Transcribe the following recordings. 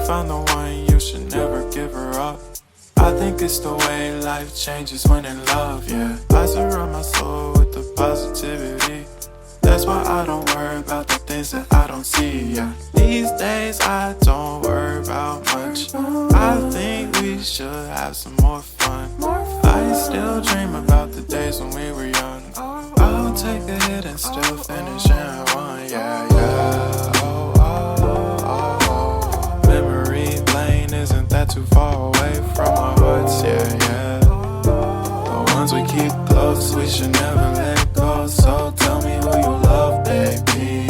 found the one, you should never give her up. I think it's the way life changes when in love, yeah. I surround my soul with the positivity. That's why I don't worry about the things that I don't see, yeah. These days I don't worry about much. I think we should have some more fun. I still dream about the days when we were young. I'll take a hit and still finish in one, yeah, yeah. Oh, oh, oh, oh. Memory lane, isn't that too far away from our hearts, yeah, yeah. The ones we keep close, we should never let go. So tell me who you love, baby.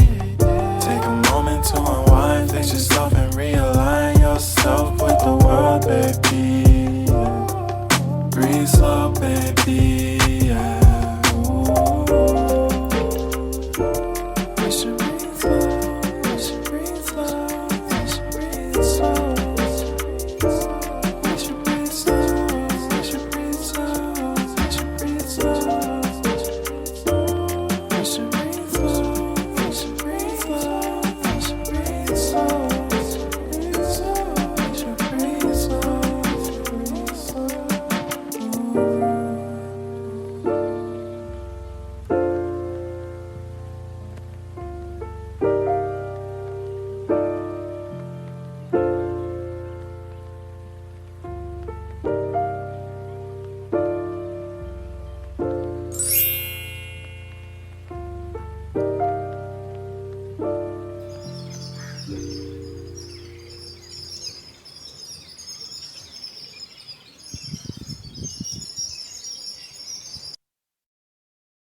Take a moment to unwind, fix yourself and realign yourself with the world, baby. Breathe slow, baby.